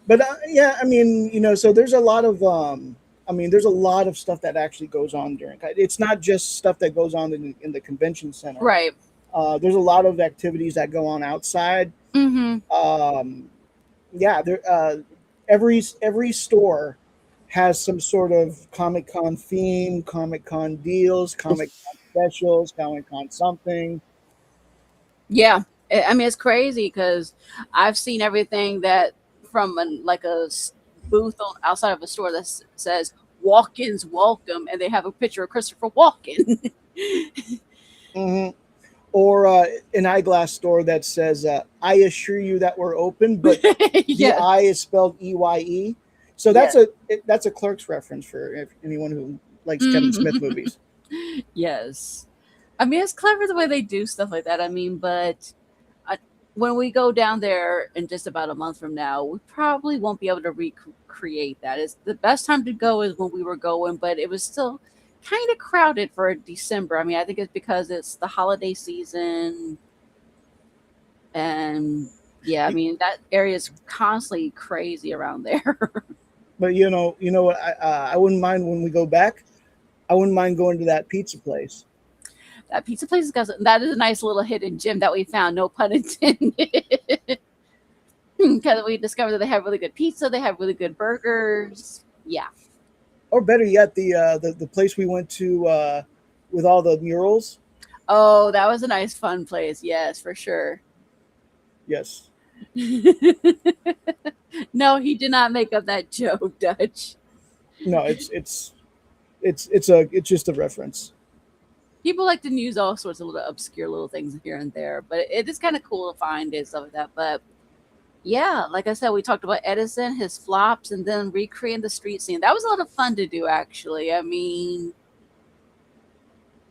But yeah, I mean, so there's a lot of there's a lot of stuff that actually goes on during. It's not just stuff that goes on in the convention center. Right. There's a lot of activities that go on outside. Mm-hmm. Yeah, every store has some sort of Comic Con theme, Comic Con deals, Comic Con specials, Comic Con something. Yeah. I mean, it's crazy because I've seen everything that from like a booth outside of a store that says walk-ins welcome, and they have a picture of Christopher Walken. Hmm. Or an eyeglass store that says, "I assure you that we're open," but the Yes. I is spelled EYE. So that's a Clerks reference for anyone who likes Kevin Smith movies. Yes. I mean, it's clever the way they do stuff like that. I mean, but when we go down there in just about a month from now, we probably won't be able to recreate that. It's the best time to go is when we were going, but it was still kind of crowded for December. I mean, I think it's because it's the holiday season, and yeah, I mean that area is constantly crazy around there. But what? I wouldn't mind when we go back. I wouldn't mind going to that pizza place. That pizza place that is a nice little hidden gem that we found. No pun intended. Because we discovered that they have really good pizza, they have really good burgers. Yeah. Or better yet, the place we went to with all the murals. Oh, that was a nice, fun place. Yes, for sure. Yes. No, he did not make up that joke, Dutch. No, it's just a reference. People like to use all sorts of little obscure little things here and there, but it is kind of cool to find it, stuff like that. But yeah, like I said, we talked about Edison, his flops, and then recreating the street scene. That was a lot of fun to do, actually. I mean,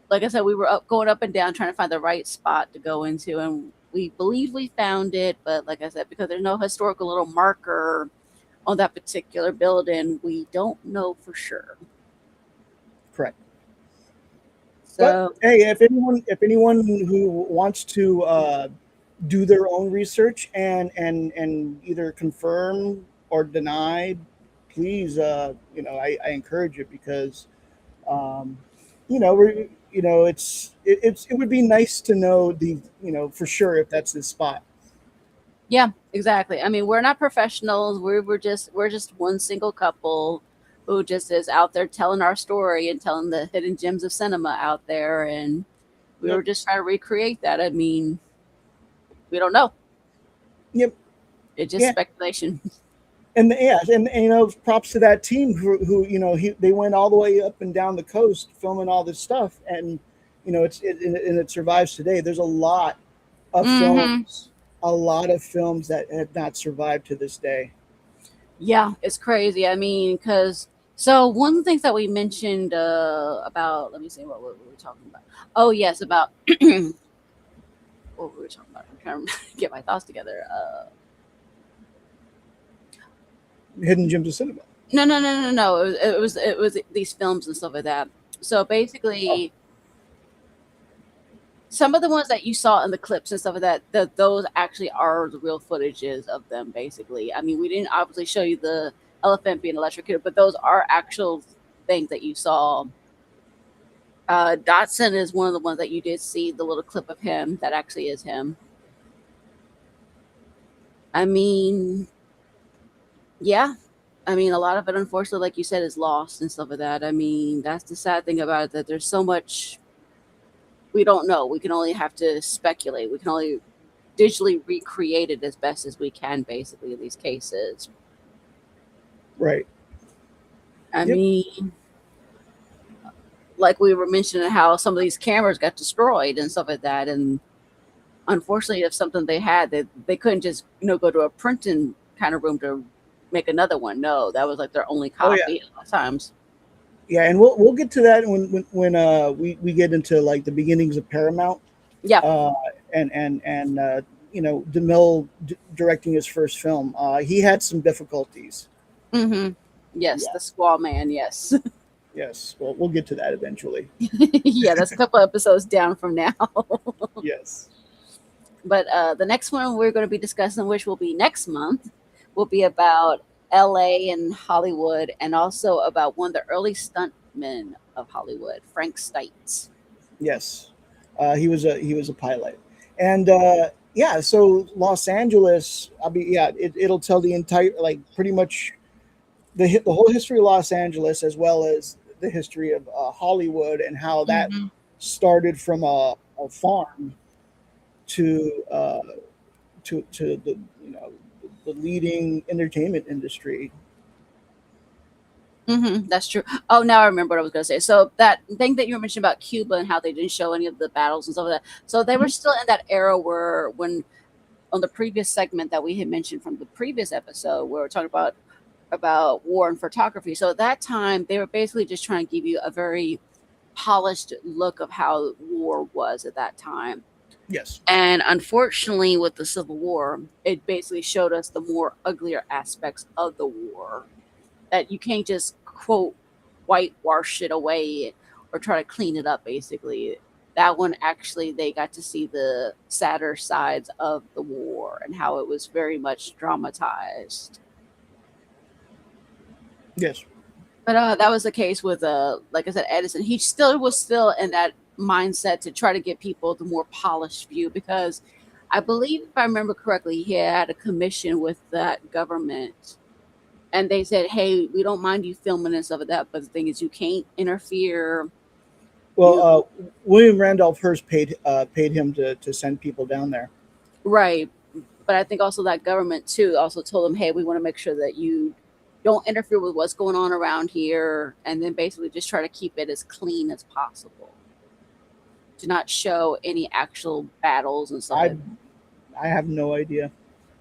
like I said, we were going up and down trying to find the right spot to go into, and we believe we found it. But like I said, because there's no historical little marker on that particular building, we don't know for sure. Correct. So, but hey, if anyone who wants to do their own research and either confirm or deny, please, I encourage it because, it would be nice to know for sure if that's the spot. yeah, exactly. I mean, we're not professionals. We're just one single couple who just is out there telling our story and telling the hidden gems of cinema out there, and we were just trying to recreate that. I mean, we don't know. Yep. It's just speculation. And props to that team who they went all the way up and down the coast filming all this stuff, and it survives today. There's a lot of films that have not survived to this day. Yeah, it's crazy. I mean, so one of the things that we mentioned about, let me see what we were talking about. Oh yes, about what we were talking about. I'm trying to get my thoughts together. Hidden gems of cinema. No. It was these films and stuff like that. So basically, some of the ones that you saw in the clips and stuff like that, those actually are the real footages of them. Basically, I mean, we didn't obviously show you the elephant being electrocuted, but those are actual things that you saw. Dotson is one of the ones that you did see the little clip of him. That actually is him. I mean, yeah. I mean, a lot of it, unfortunately, like you said, is lost and stuff like that. I mean, that's the sad thing about it, that there's so much we don't know. We can only have to speculate. We can only digitally recreate it as best as we can, basically, in these cases. Right. I Yep. mean, like we were mentioning how some of these cameras got destroyed and stuff like that. And unfortunately, if something they had, they couldn't just, go to a printing kind of room to make another one. No, that was like their only Oh, copy yeah. a lot of times. Yeah, and we'll get to that when we get into like the beginnings of Paramount. Yeah. And DeMille directing his first film. He had some difficulties. Mm-hmm. Yes, Yeah. the Squall Man, yes. Yes. Well, we'll get to that eventually. Yeah, that's a couple episodes down from now. Yes. But the next one we're going to be discussing, which will be next month, will be about LA and Hollywood, and also about one of the early stuntmen of Hollywood, Frank Stites. Yes. He was a pilot, and yeah. So Los Angeles. It'll tell the entire, like, pretty much the whole history of Los Angeles, as well as the history of Hollywood, and how that Mm-hmm. started from a farm to the the leading entertainment industry. Mm-hmm, that's true. Oh, now I remember what I was going to say. So that thing that you mentioned about Cuba and how they didn't show any of the battles and stuff like that. So they were still in that era where, when on the previous segment that we had mentioned from the previous episode, where we're talking about war and photography. So at that time, they were basically just trying to give you a very polished look of how war was at that time. Yes. And unfortunately, with the Civil War, it basically showed us the more uglier aspects of the war, that you can't just quote whitewash it away or try to clean it up. Basically, that one, actually, they got to see the sadder sides of the war and how it was very much dramatized. Yes. But that was the case with, like I said, Edison. He was still in that mindset to try to get people the more polished view, because I believe, if I remember correctly, he had a commission with that government, and they said, "Hey, we don't mind you filming and stuff like that, but the thing is, you can't interfere." Well, William Randolph Hearst paid him to send people down there. Right. But I think also that government too also told them, "Hey, we want to make sure that you don't interfere with what's going on around here," and then basically just try to keep it as clean as possible, to not show any actual battles and stuff. I have no idea.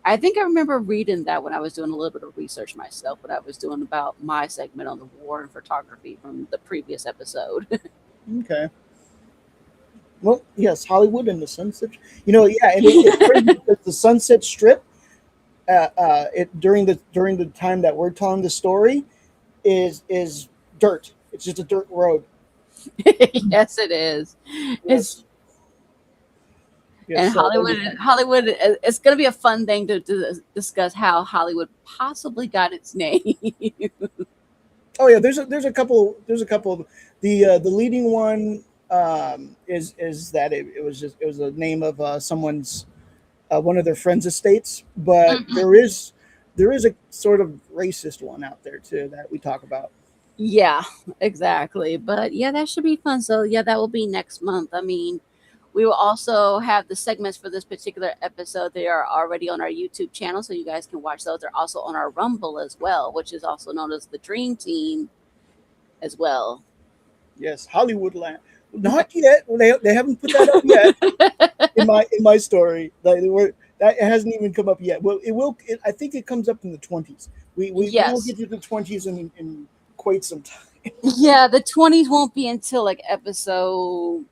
I think I remember reading that when I was doing a little bit of research myself, when I was doing about my segment on the war and photography from the previous episode. Okay. Well, yes, Hollywood and the Sunset. Yeah, and it's crazy because the Sunset Strip, during the time that we're telling the story, is dirt. It's just a dirt road. Yes, it is. Yes. And So, Hollywood, it's going to be a fun thing to discuss how Hollywood possibly got its name. oh yeah, there's a couple. The leading one is that it was the name of someone's one of their friends' estates, but Mhm. there is a sort of racist one out there too that we talk about. Yeah, exactly. But yeah, that should be fun. So yeah, that will be next month. I mean, we will also have the segments for this particular episode. They are already on our YouTube channel, so you guys can watch those. They're also on our Rumble as well, which is also known as the Dream Team as well. Yes, Hollywood Land. Not yet. They haven't put that up yet in my story. That it hasn't even come up yet. Well, it will. I think it comes up in the 20s. We won't Yes. get to the 20s in quite some time. Yeah, the 20s won't be until like episode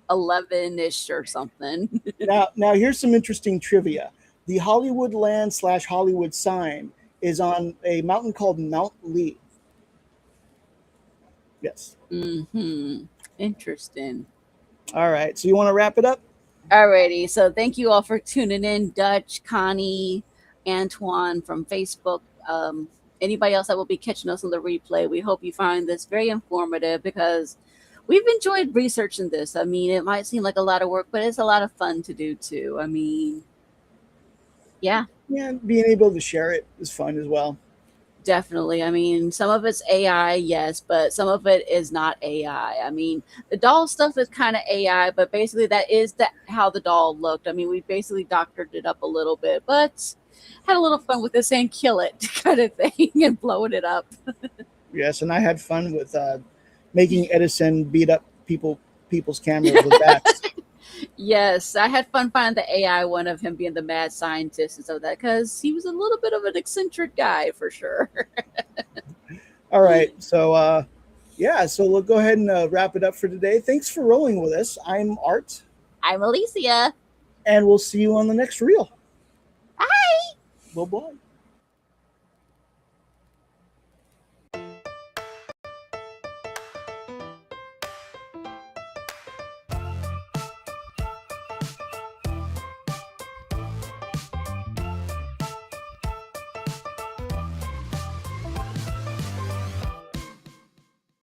11-ish or something. Now here's some interesting trivia. The Hollywood Land / Hollywood sign is on a mountain called Mount Lee. Yes. Mm-hmm. Interesting. All right. So you want to wrap it up? Alrighty. So thank you all for tuning in. Dutch, Connie, Antoine from Facebook. anybody else that will be catching us on the replay, we hope you find this very informative because we've enjoyed researching this. I mean, it might seem like a lot of work, but it's a lot of fun to do too. I mean, yeah. Yeah, being able to share it is fun as well. Definitely. I mean, some of it's AI, yes, but some of it is not AI. I mean, the doll stuff is kind of AI, but basically that is how the doll looked. I mean, we basically doctored it up a little bit, but had a little fun with this saying kill it kind of thing and blowing it up. Yes, and I had fun with making Edison beat up people's cameras with bats. Yes, I had fun finding the AI one of him being the mad scientist and stuff like that because he was a little bit of an eccentric guy for sure. All right, so yeah, so we'll go ahead and wrap it up for today. Thanks for rolling with us. I'm Art, I'm Alicia. and we'll see you on the next reel. Bye. Bye-bye.